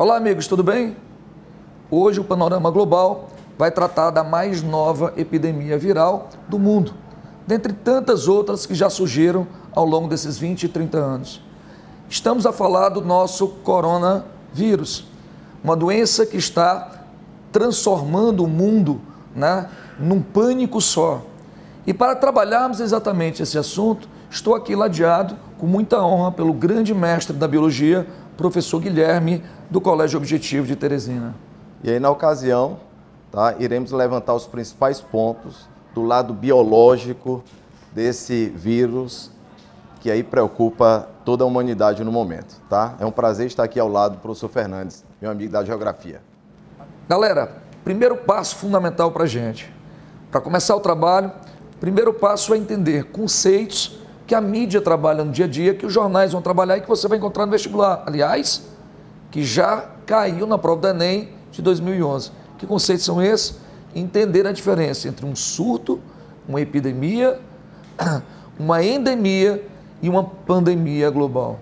Olá, amigos, tudo bem? Hoje o Panorama Global vai tratar da mais nova epidemia viral do mundo, dentre tantas outras que já surgiram ao longo desses 20 e 30 anos. Estamos a falar do nosso coronavírus, uma doença que está transformando o mundo, num pânico só. E para trabalharmos exatamente esse assunto, estou aqui ladeado com muita honra pelo grande mestre da biologia, professor Guilherme, do Colégio Objetivo de Teresina. E aí, na ocasião, iremos levantar os principais pontos do lado biológico desse vírus que aí preocupa toda a humanidade no momento, tá? É um prazer estar aqui ao lado do professor Fernandes, meu amigo da Geografia. Galera, primeiro passo fundamental para a gente. Para começar o trabalho, primeiro passo é entender conceitos que a mídia trabalha no dia a dia, que os jornais vão trabalhar e que você vai encontrar no vestibular. Aliás, que já caiu na prova do Enem de 2011. Que conceitos são esses? Entender a diferença entre um surto, uma epidemia, uma endemia e uma pandemia global.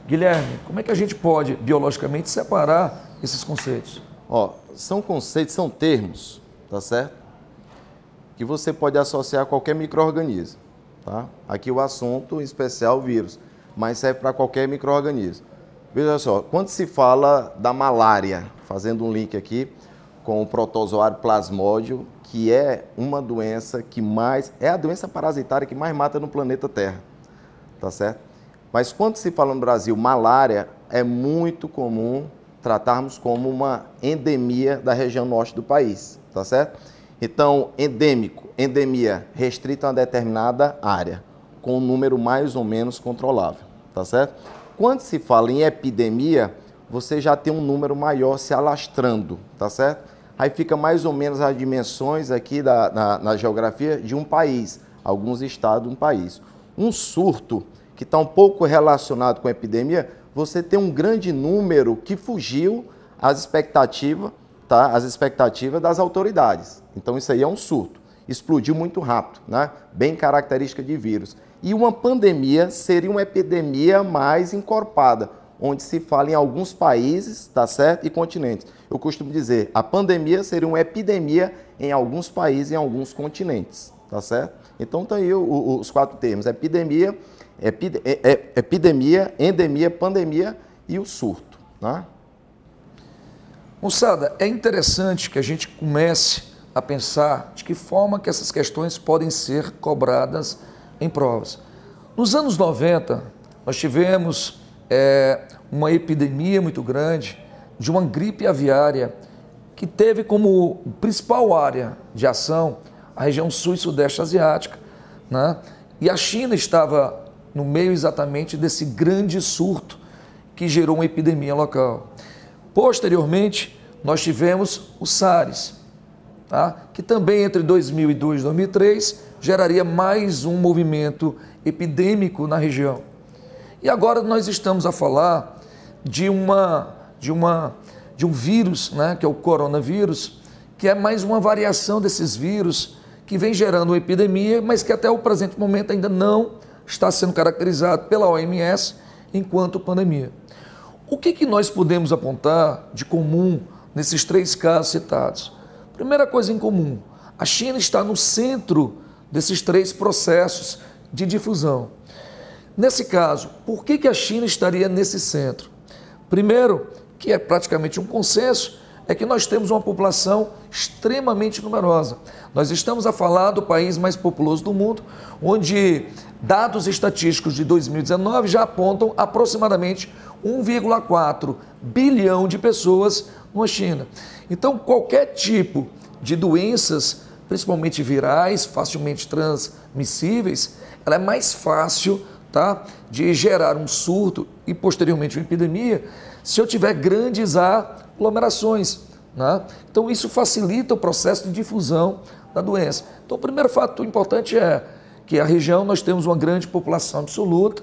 Guilherme, como é que a gente pode, biologicamente, separar esses conceitos? São conceitos, são termos, tá certo? Que você pode associar a qualquer micro-organismo, tá? Aqui o assunto em especial vírus, mas serve para qualquer micro-organismo. Veja só, quando se fala da malária, fazendo um link aqui com o protozoário plasmódio, que é uma doença que é a doença parasitária que mais mata no planeta Terra, tá certo? Mas quando se fala no Brasil malária, é muito comum tratarmos como uma endemia da região norte do país, tá certo? Então, endêmico, endemia, restrito a uma determinada área, com um número mais ou menos controlável, tá certo? Quando se fala em epidemia, você já tem um número maior se alastrando, tá certo? Aí fica mais ou menos as dimensões aqui na geografia de um país, alguns estados de um país. Um surto, que está um pouco relacionado com a epidemia, você tem um grande número que fugiu às expectativas, tá? As expectativas das autoridades. Então isso aí é um surto. Explodiu muito rápido, né? Bem característica de vírus. E uma pandemia seria uma epidemia mais encorpada, onde se fala em alguns países, tá certo? E continentes. Eu costumo dizer, a pandemia seria uma epidemia em alguns países e em alguns continentes, tá certo? Então tá aí os quatro termos: epidemia, endemia, pandemia e o surto, né? Moçada, é interessante que a gente comece a pensar de que forma que essas questões podem ser cobradas em provas. Nos anos 90, nós tivemos uma epidemia muito grande de uma gripe aviária que teve como principal área de ação a região sul e sudeste asiática, né? E a China estava no meio exatamente desse grande surto que gerou uma epidemia local. Posteriormente, nós tivemos o SARS, tá? Que também entre 2002 e 2003 geraria mais um movimento epidêmico na região. E agora nós estamos a falar de um vírus, né, que é o coronavírus, que é mais uma variação desses vírus que vem gerando uma epidemia, mas que até o presente momento ainda não está sendo caracterizado pela OMS enquanto pandemia. O que nós podemos apontar de comum nesses três casos citados? Primeira coisa em comum, a China está no centro desses três processos de difusão. Nesse caso, por que a China estaria nesse centro? Primeiro, que é praticamente um consenso, é que nós temos uma população extremamente numerosa. Nós estamos a falar do país mais populoso do mundo, onde dados estatísticos de 2019 já apontam aproximadamente 1,4 bilhão de pessoas na China. Então, qualquer tipo de doenças, principalmente virais, facilmente transmissíveis, ela é mais fácil, tá, de gerar um surto e posteriormente uma epidemia se eu tiver grandes aglomerações, né? Então isso facilita o processo de difusão da doença. Então o primeiro fato importante é que a região nós temos uma grande população absoluta,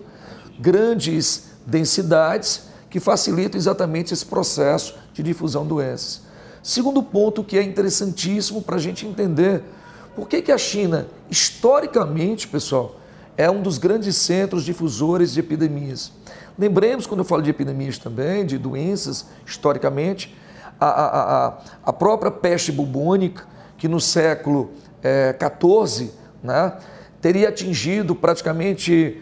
grandes densidades que facilitam exatamente esse processo de difusão de doenças. Segundo ponto que é interessantíssimo para a gente entender por que a China, historicamente, pessoal, é um dos grandes centros difusores de epidemias. Lembremos, quando eu falo de epidemias também, de doenças, historicamente, a própria peste bubônica, que no século XIV, né, teria atingido praticamente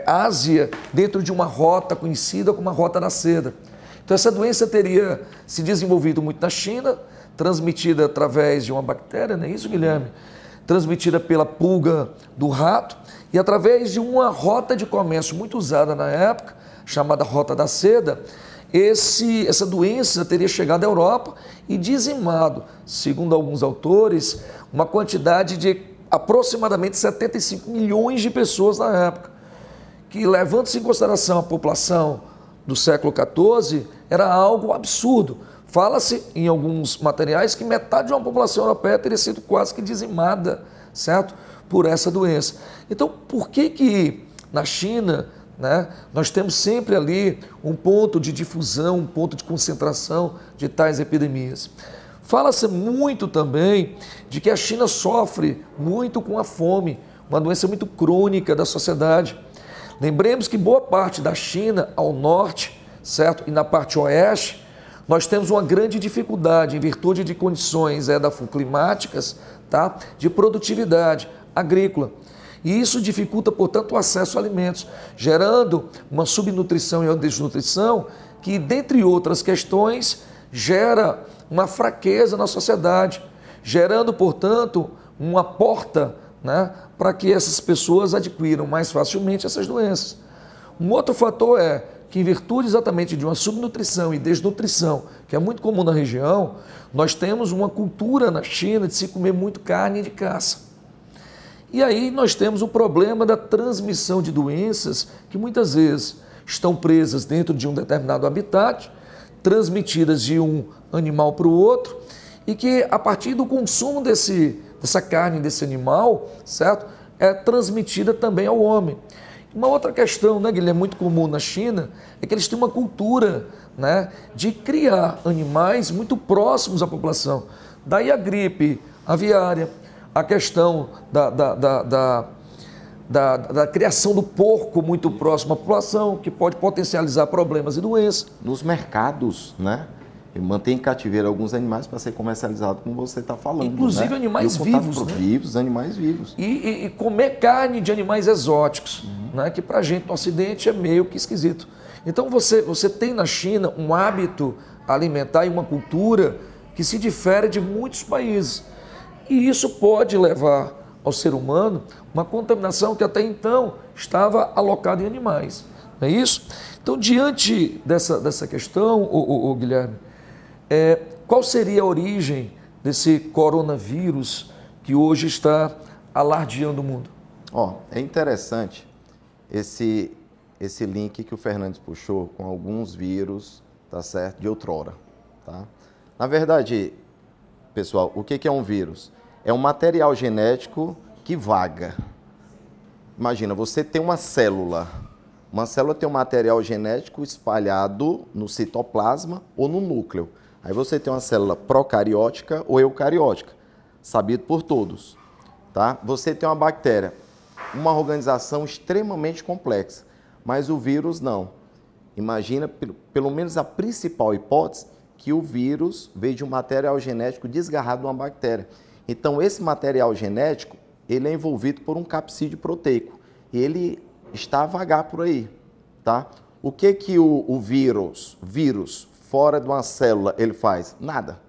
Ásia dentro de uma rota conhecida como a Rota da Seda. Então essa doença teria se desenvolvido muito na China, transmitida através de uma bactéria, não é isso, Guilherme? Transmitida pela pulga do rato e através de uma rota de comércio muito usada na época, chamada Rota da Seda, essa doença teria chegado à Europa e dizimado, segundo alguns autores, uma quantidade de aproximadamente 75 milhões de pessoas na época, que, levando-se em consideração a população do século XIV, era algo absurdo. Fala-se em alguns materiais que metade de uma população europeia teria sido quase que dizimada, certo? Por essa doença. Então, por que na China, né, nós temos sempre ali um ponto de difusão, um ponto de concentração de tais epidemias? Fala-se muito também de que a China sofre muito com a fome, uma doença muito crônica da sociedade. Lembremos que boa parte da China ao norte, certo? E na parte oeste, nós temos uma grande dificuldade em virtude de condições climáticas, tá? De produtividade agrícola. E isso dificulta, portanto, o acesso a alimentos, gerando uma subnutrição e uma desnutrição que, dentre outras questões, gera uma fraqueza na sociedade, gerando, portanto, uma porta, né, para que essas pessoas adquiram mais facilmente essas doenças. Um outro fator é que, em virtude exatamente de uma subnutrição e desnutrição, que é muito comum na região, nós temos uma cultura na China de se comer muito carne de caça. E aí nós temos o problema da transmissão de doenças que muitas vezes estão presas dentro de um determinado habitat, transmitidas de um animal para o outro, e que a partir do consumo dessa carne, desse animal, certo? É transmitida também ao homem. Uma outra questão, né, Guilherme, muito comum na China, é que eles têm uma cultura, né, de criar animais muito próximos à população. Daí a gripe aviária, a questão da criação do porco muito próximo à população, que pode potencializar problemas e doenças. Nos mercados, né? Mantém em cativeiro alguns animais para ser comercializado, como você está falando. Inclusive, né? Animais vivos, né? Vivos, animais vivos. E comer carne de animais exóticos, né? Que para a gente no Ocidente é meio que esquisito. Então você tem na China um hábito alimentar e uma cultura que se difere de muitos países. E isso pode levar ao ser humano uma contaminação que até então estava alocada em animais. Não é isso? Então, diante dessa questão, Guilherme, qual seria a origem desse coronavírus que hoje está alardeando o mundo? É interessante esse link que o Fernandes puxou com alguns vírus, tá certo, de outrora. Tá? Na verdade, pessoal, o que é um vírus? É um material genético que vaga. Imagina, você tem uma célula. Uma célula tem um material genético espalhado no citoplasma ou no núcleo. Aí você tem uma célula procariótica ou eucariótica, sabido por todos. Tá? Você tem uma bactéria, uma organização extremamente complexa, mas o vírus não. Imagina, pelo menos a principal hipótese, que o vírus veio de um material genético desgarrado de uma bactéria. Então, esse material genético, ele é envolvido por um capsídeo proteico. Ele está a vagar por aí, tá? O que o vírus, fora de uma célula, ele faz? Nada.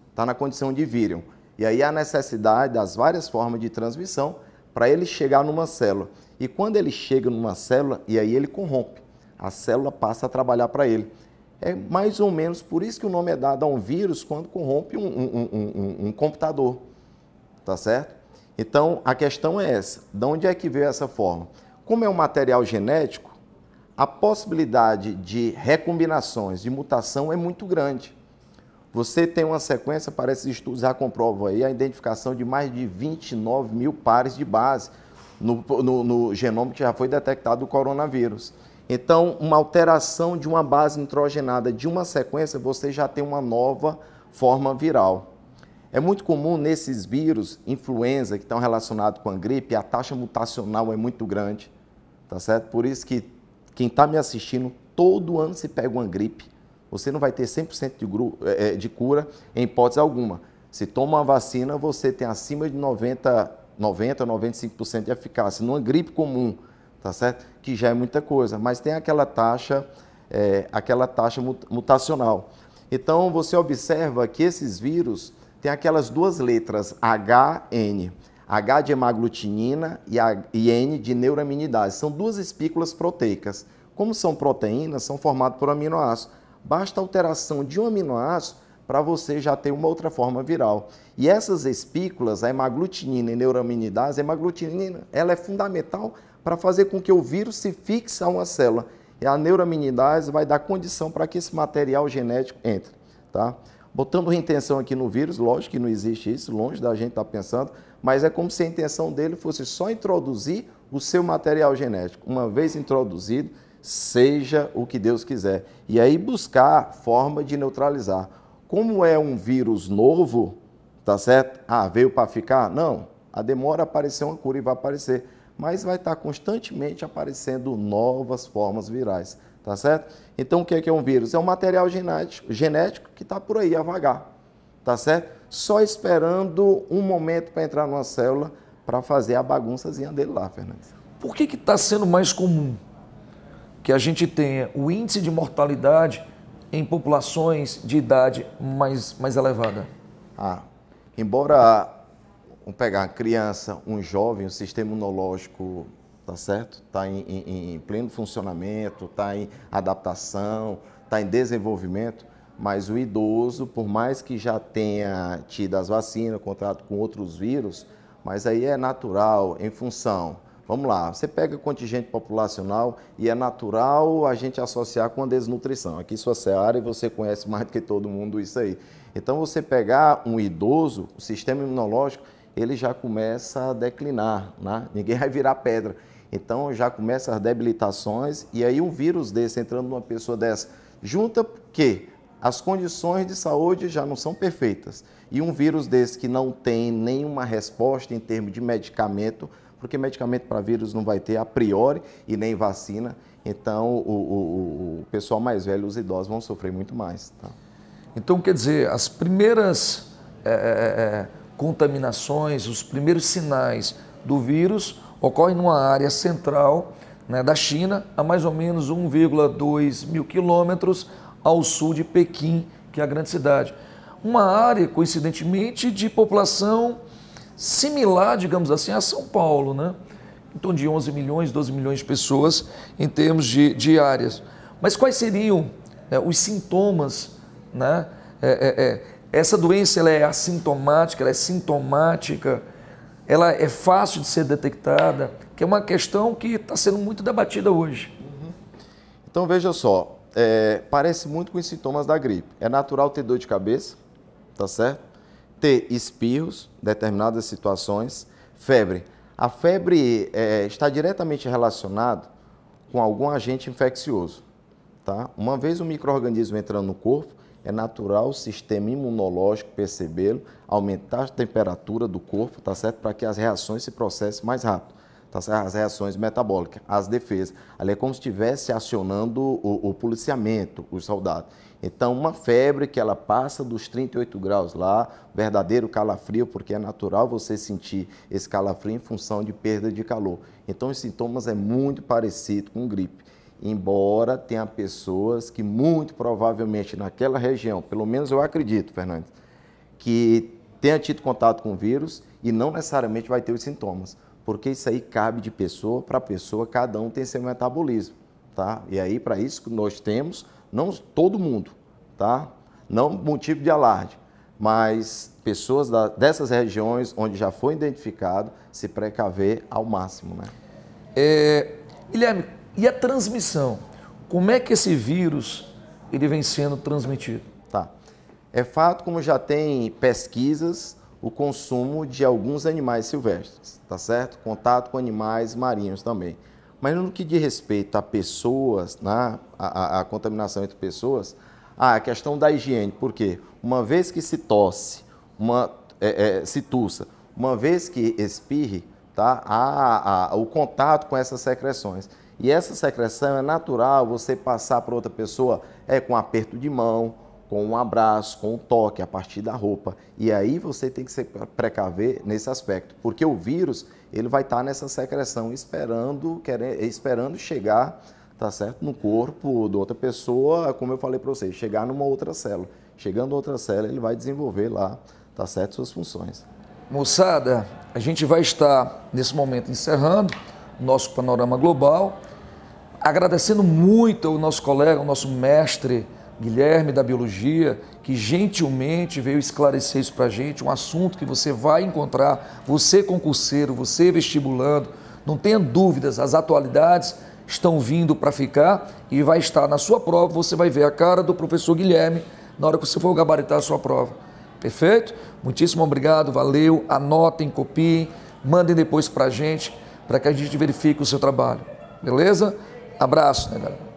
Está na condição de vírion. E aí a necessidade das várias formas de transmissão para ele chegar numa célula. E quando ele chega numa célula, e aí ele corrompe. A célula passa a trabalhar para ele. É mais ou menos por isso que o nome é dado a um vírus quando corrompe um computador. Tá certo? Então, a questão é essa. De onde é que veio essa forma? Como é um material genético, a possibilidade de recombinações, de mutação é muito grande. Você tem uma sequência, parece que estudos já comprovam aí, a identificação de mais de 29 mil pares de base no genoma que já foi detectado do coronavírus. Então, uma alteração de uma base nitrogenada de uma sequência, você já tem uma nova forma viral. É muito comum nesses vírus, influenza, que estão relacionados com a gripe, a taxa mutacional é muito grande, tá certo? Por isso que quem está me assistindo, todo ano se pega uma gripe, você não vai ter 100% de cura em hipótese alguma. Se toma uma vacina, você tem acima de 95% de eficácia. Numa gripe comum, tá certo? Que já é muita coisa, mas tem aquela taxa mutacional. Então, você observa que esses vírus têm aquelas duas letras, H, N. H de hemaglutinina e N de neuraminidase. São duas espículas proteicas. Como são proteínas, são formadas por aminoácidos. Basta a alteração de um aminoácido para você já ter uma outra forma viral. E essas espículas, a hemaglutinina e neuraminidase, a hemaglutinina ela é fundamental para fazer com que o vírus se fixe a uma célula. E a neuraminidase vai dar condição para que esse material genético entre. Tá? Botando intenção aqui no vírus, lógico que não existe isso, longe da gente estar pensando, mas é como se a intenção dele fosse só introduzir o seu material genético. Uma vez introduzido, seja o que Deus quiser. E aí buscar forma de neutralizar. Como é um vírus novo, tá certo? Veio para ficar? Não. A demora a aparecer uma cura e vai aparecer. Mas vai estar constantemente aparecendo novas formas virais, tá certo? Então, o que é um vírus? É um material genético que está por aí a vagar, tá certo? Só esperando um momento para entrar numa célula para fazer a bagunçazinha dele lá, Fernandes. Por que está sendo mais comum que a gente tenha o índice de mortalidade em populações de idade mais elevada? Embora, vamos pegar uma criança, um jovem, o sistema imunológico, tá certo? Está em pleno funcionamento, está em adaptação, está em desenvolvimento, mas o idoso, por mais que já tenha tido as vacinas, contato com outros vírus, mas aí é natural, em função. Vamos lá, você pega contingente populacional e é natural a gente associar com a desnutrição. Aqui sua seara e você conhece mais do que todo mundo isso aí. Então, você pegar um idoso, o sistema imunológico, ele já começa a declinar, né? Ninguém vai virar pedra. Então, já começa as debilitações e aí um vírus desse entrando numa pessoa dessa, junta que as condições de saúde já não são perfeitas. E um vírus desse que não tem nenhuma resposta em termos de medicamento, porque medicamento para vírus não vai ter a priori e nem vacina, então o pessoal mais velho, os idosos, vão sofrer muito mais. Tá? Então, quer dizer, as primeiras contaminações, os primeiros sinais do vírus ocorrem numa área central, né, da China, a mais ou menos 1,2 mil quilômetros ao sul de Pequim, que é a grande cidade. Uma área, coincidentemente, de população similar, digamos assim, a São Paulo, né? Em torno de 11 milhões, 12 milhões de pessoas em termos de áreas. Mas quais seriam os sintomas, né? Essa doença ela é assintomática, ela é sintomática, ela é fácil de ser detectada, que é uma questão que está sendo muito debatida hoje. Então, veja só, parece muito com os sintomas da gripe. É natural ter dor de cabeça, tá certo? Ter espirros, determinadas situações, febre. A febre está diretamente relacionada com algum agente infeccioso. Tá? Uma vez o micro-organismo entrando no corpo, é natural o sistema imunológico percebê-lo, aumentar a temperatura do corpo, tá certo? Para que as reações se processem mais rápido. Tá certo? As reações metabólicas, as defesas. Ali é como se estivesse acionando o policiamento, os soldados. Então, uma febre que ela passa dos 38 graus lá, verdadeiro calafrio, porque é natural você sentir esse calafrio em função de perda de calor. Então, os sintomas é muito parecido com gripe. Embora tenha pessoas que muito provavelmente naquela região, pelo menos eu acredito, Fernandes, que tenha tido contato com o vírus e não necessariamente vai ter os sintomas. Porque isso aí cabe de pessoa para pessoa, cada um tem seu metabolismo, tá? E aí, para isso que nós temos, não todo mundo, tá? Não motivo de alarde, mas pessoas dessas regiões onde já foi identificado, se precaver ao máximo, né? Guilherme, e a transmissão? Como é que esse vírus ele vem sendo transmitido? Tá. É fato, como já tem pesquisas, o consumo de alguns animais silvestres, tá certo? Contato com animais marinhos também. Mas no que diz respeito a pessoas, né, a contaminação entre pessoas, a questão da higiene. Por quê? Uma vez que se tosse se tussa, uma vez que espirre, tá? Há o contato com essas secreções. E essa secreção é natural você passar para outra pessoa com um aperto de mão, com um abraço, com um toque a partir da roupa. E aí você tem que se precaver nesse aspecto, porque o vírus ele vai estar nessa secreção esperando chegar, tá certo, no corpo de outra pessoa, como eu falei para vocês, chegar numa outra célula. Chegando a outra célula, ele vai desenvolver lá, tá certo, suas funções. Moçada, a gente vai estar nesse momento encerrando o nosso panorama global, agradecendo muito ao nosso colega, ao nosso mestre Guilherme da Biologia, que gentilmente veio esclarecer isso para a gente, um assunto que você vai encontrar, você concurseiro, você vestibulando, não tenha dúvidas, as atualidades estão vindo para ficar e vai estar na sua prova, você vai ver a cara do professor Guilherme na hora que você for gabaritar a sua prova. Perfeito? Muitíssimo obrigado, valeu, anotem, copiem, mandem depois para a gente, para que a gente verifique o seu trabalho. Beleza? Abraço, né, galera?